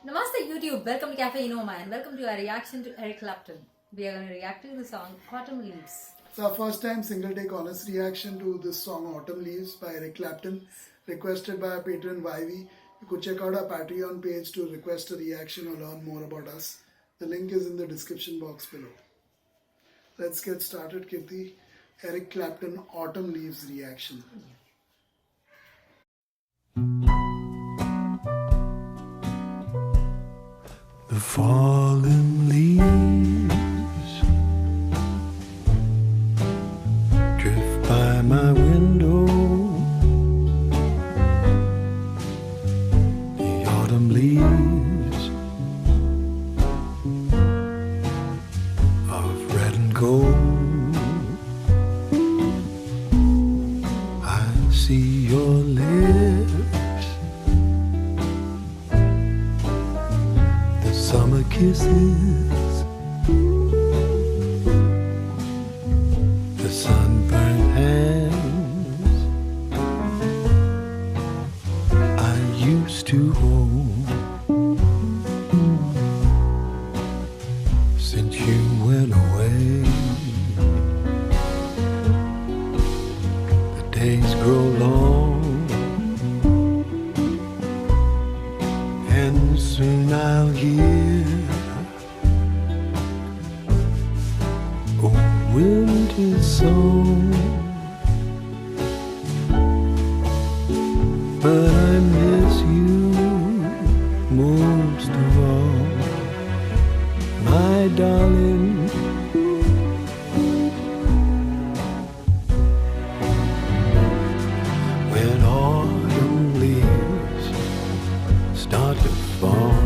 Namaste YouTube, welcome to Cafe Inoma and welcome to our reaction to Eric Clapton. We are going to react to the song Autumn Leaves. It's our first time single take honest reaction to this song Autumn Leaves by Eric Clapton, requested by our patron Vivi. You could check out our Patreon page to request a reaction or learn more about us. The link is in the description box below. Let's get started, Kirti. Eric Clapton Autumn Leaves reaction. The fallen leaves drift by my window. The autumn leaves of red and gold. I see your lips, summer kisses, the sunburned hands I used to hold. Since you went away, the days grow long, and soon I'll hear a winter song. But I miss you most of all, my darling. When autumn leaves start to fall,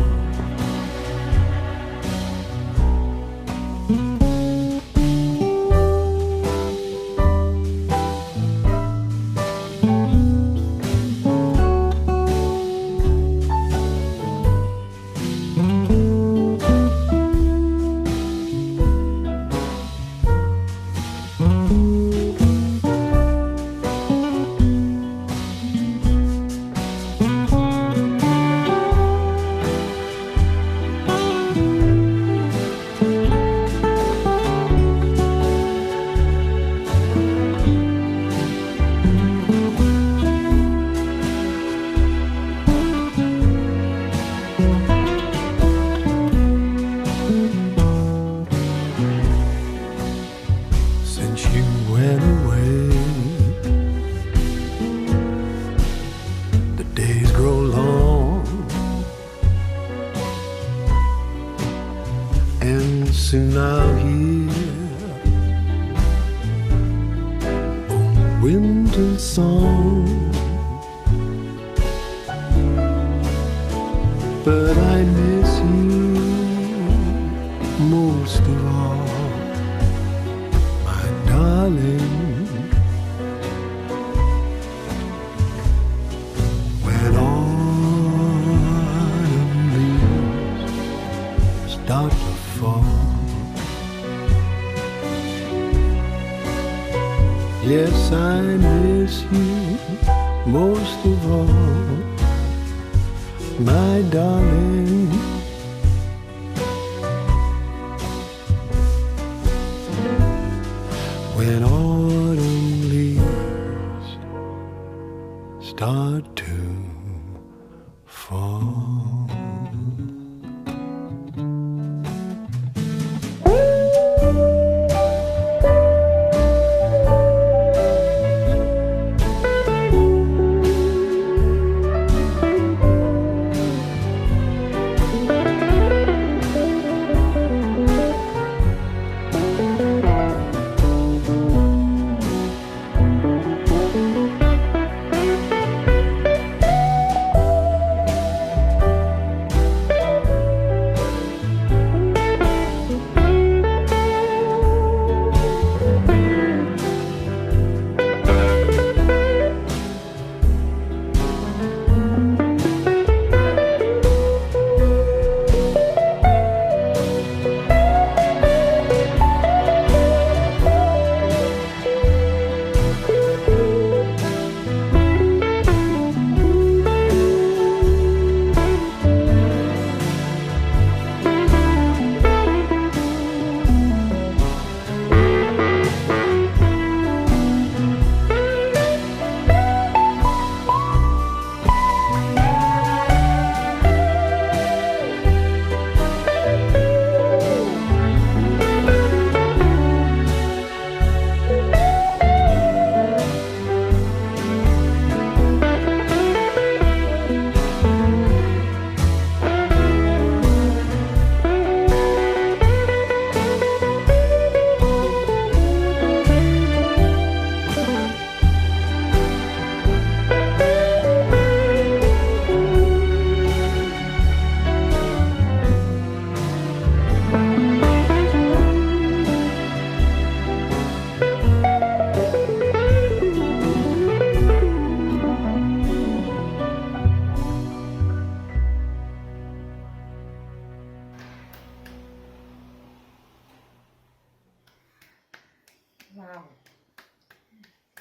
you went away, the days grow long, and soon I'll hear a winter song. But I miss you most of all, darling. When autumn leaves start to fall, yes, I miss you most of all, my darling. When autumn leaves start to fall.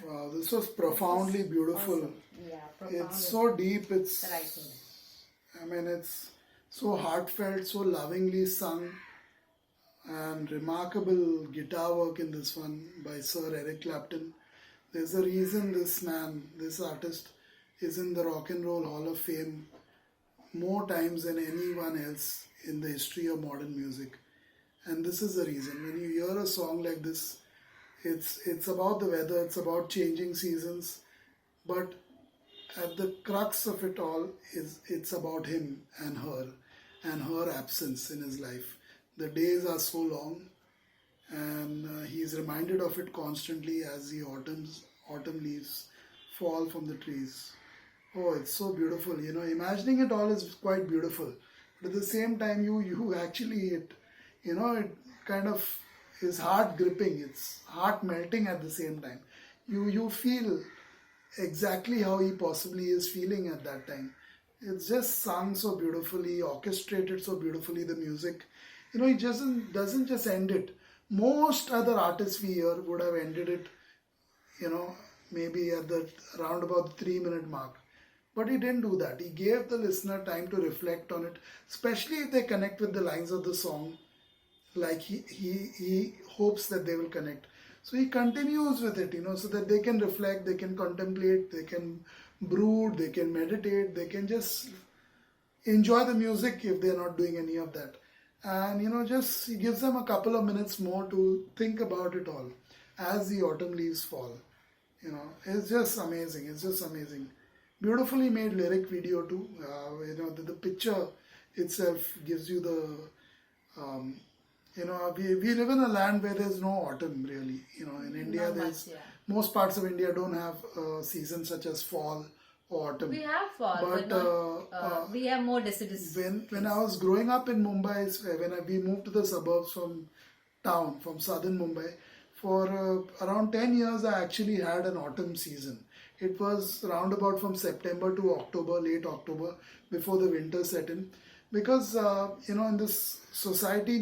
Wow, this was profoundly beautiful. Awesome. Yeah, profound. It's so deep. It's the right word. I mean, it's so heartfelt, so lovingly sung, and remarkable guitar work in this one by Sir Eric Clapton. There's a reason this man, this artist, is in the Rock and Roll Hall of Fame more times than anyone else in the history of modern music. And this is the reason. When you hear a song like this, it's about the weather, it's about changing seasons, but at the crux of it all is it's about him and her absence in his life. The days are so long, and he's reminded of it constantly as the autumn leaves fall from the trees. Oh, it's so beautiful. Imagining it all is quite beautiful, but at the same time, you actually it kind of is heart gripping. It's heart melting at the same time. You feel exactly how he possibly is feeling at that time. It's just sung so beautifully, orchestrated so beautifully, the music. He doesn't just end it. Most other artists we hear would have ended it, maybe at the around about the 3-minute mark. But he didn't do that. He gave the listener time to reflect on it, especially if they connect with the lines of the song, like he hopes that they will connect. So he continues with it, so that they can reflect, they can contemplate, they can brood, they can meditate, they can just enjoy the music if they're not doing any of that. And just he gives them a couple of minutes more to think about it all as the autumn leaves fall. It's just amazing. It's just amazing. Beautifully made lyric video too. The picture itself gives you the we live in a land where there's no autumn really. In India, Not much, yeah. most parts of India don't have seasons such as fall or autumn. We have fall, but not, we have more deciduous. When I was growing up in Mumbai, we moved to the suburbs from town, from southern Mumbai, for around 10 years I actually had an autumn season. It was roundabout from September to October, late October, before the winter set in. Because, in this society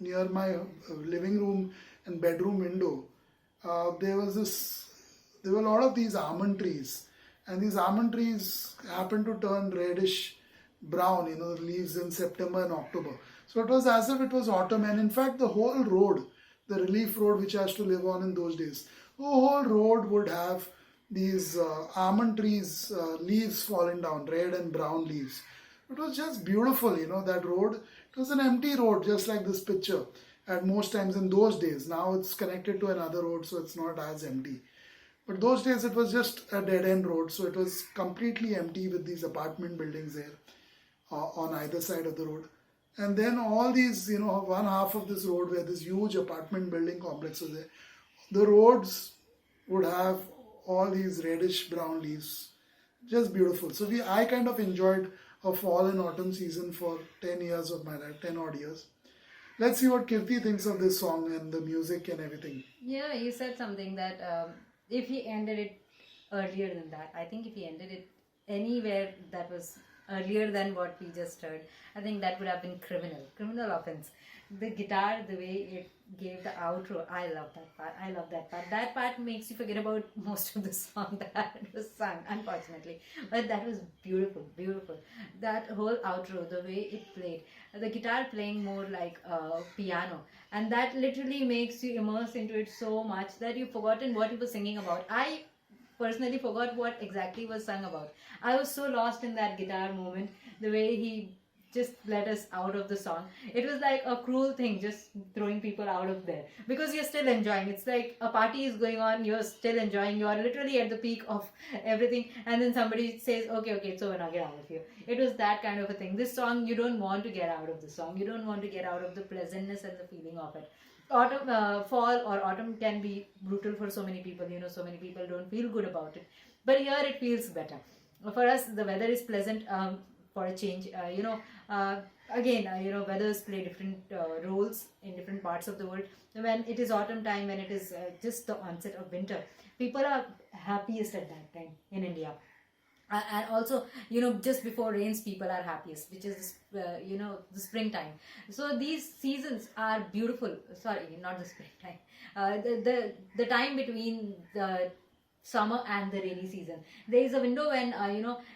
near my living room and bedroom window, there were a lot of these almond trees. And these almond trees happened to turn reddish brown, the leaves in September and October. So it was as if it was autumn. And in fact, the whole road, the relief road which I used to live on in those days, the whole road would have these almond trees, leaves falling down, red and brown leaves. It was just beautiful, that road. It was an empty road, just like this picture at most times in those days. Now it's connected to another road, so it's not as empty. But those days it was just a dead-end road, so it was completely empty with these apartment buildings there on either side of the road. And then all these, one half of this road where this huge apartment building complex was there, the roads would have all these reddish brown leaves. Just beautiful. So I kind of enjoyed a fall and autumn season for 10 years of my life, 10 odd years. Let's see what Kirti thinks of this song and the music and everything. Yeah, you said something that if he ended it earlier than that, I think if he ended it anywhere that was earlier than what we just heard, I think that would have been criminal offense. The guitar, the way it gave the outro, I love that part. That part makes you forget about most of the song that was sung, unfortunately. But that was beautiful. That whole outro, the way it played, the guitar playing more like a piano, and that literally makes you immerse into it so much that you've forgotten what he was singing about. I personally forgot what exactly was sung about. I was so lost in that guitar moment, the way he just let us out of the song. It was like a cruel thing, just throwing people out of there, because you're still enjoying. It's like a party is going on, you're still enjoying, you're literally at the peak of everything, and then somebody says, okay, it's over now, get out of here. It was that kind of a thing. This song, you don't want to get out of the song. You don't want to get out of the pleasantness and the feeling of it. Fall or autumn can be brutal for so many people. So many people don't feel good about it. But here it feels better. For us, the weather is pleasant for a change. Weathers play different roles in different parts of the world. When it is autumn time, when it is just the onset of winter, people are happiest at that time in India. And also, just before rains, people are happiest, which is, the springtime. So these seasons are beautiful. Sorry, not the springtime. The time between the summer and the rainy season. There is a window when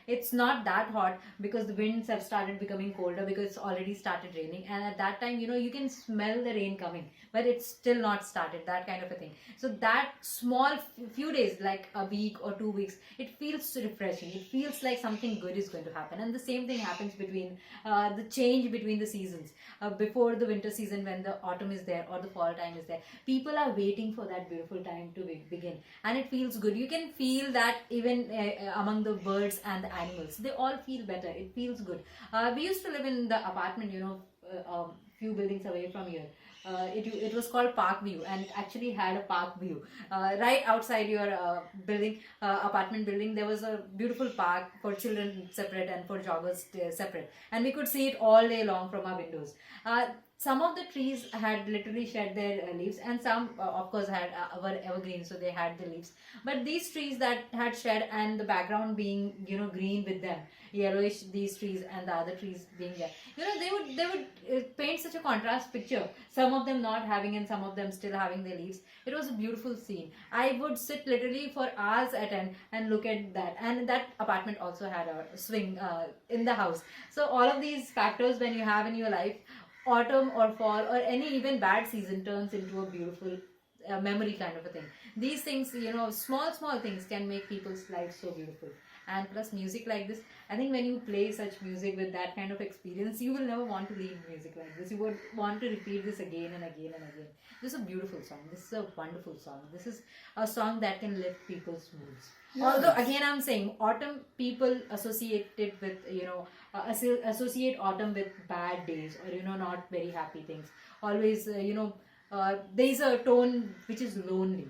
it's not that hot because the winds have started becoming colder because it's already started raining, and at that time you can smell the rain coming, but it's still not started, that kind of a thing. So that small few days, like a week or 2 weeks, it feels refreshing. It feels like something good is going to happen. And the same thing happens between the change between the seasons. Before the winter season, when the autumn is there or the fall time is there, people are waiting for that beautiful time to begin, and it feels good. You can feel that even among the birds and the animals, they all feel better. It feels good. We used to live in the apartment, few buildings away from here. It was called Park View, and it actually had a park view. Right outside your apartment building, there was a beautiful park for children separate and for joggers separate, and we could see it all day long from our windows. Some of the trees had literally shed their leaves, and some of course had were evergreen, so they had the leaves. But these trees that had shed, and the background being green with them, yellowish, these trees and the other trees being there, they would paint such a contrast picture, some of them not having and some of them still having their leaves. It was a beautiful scene. I would sit literally for hours at end and look at that. And that apartment also had a swing in the house. So all of these factors, when you have in your life, autumn or fall or any even bad season turns into a beautiful memory kind of a thing. These things, small things can make people's lives so beautiful. And plus music like this, I think when you play such music with that kind of experience, you will never want to leave music like this. You would want to repeat this again and again and again. This is a beautiful song. This is a wonderful song. This is a song that can lift people's moods. Yes. Although again I'm saying autumn, people associate it with associate autumn with bad days or not very happy things. Always there is a tone which is lonely.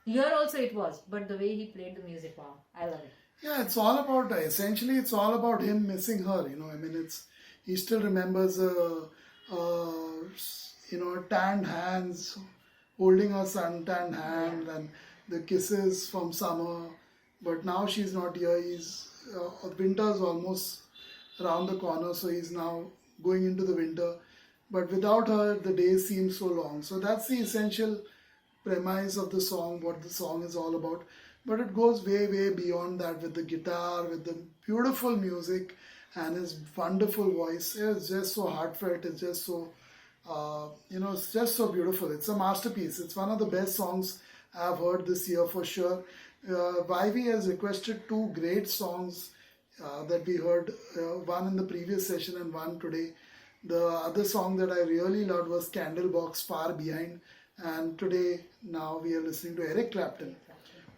Here also it was, but the way he played the music, wow, I love it. Yeah, it's all about, essentially it's all about him missing her, he still remembers tanned hands, holding her sun-tanned hand, and the kisses from summer. But now she's not here. Winter's almost around the corner, so he's now going into the winter. But without her, the days seem so long. So that's the essential premise of the song, what the song is all about. But it goes way, way beyond that with the guitar, with the beautiful music and his wonderful voice. It's just so heartfelt. It's just so, it's just so beautiful. It's a masterpiece. It's one of the best songs I've heard this year for sure. Vivi has requested two great songs that we heard, one in the previous session and one today. The other song that I really loved was Candlebox, Far Behind. And today, now we are listening to Eric Clapton,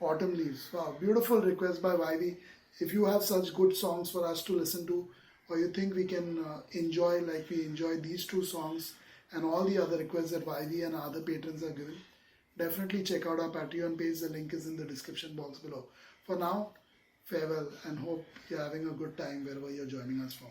Autumn Leaves. Wow, beautiful request by Vivi. If you have such good songs for us to listen to, or you think we can enjoy like we enjoy these two songs and all the other requests that Vivi and other patrons are giving, definitely check out our Patreon page. The link is in the description box below. For now, farewell and hope you're having a good time wherever you're joining us from.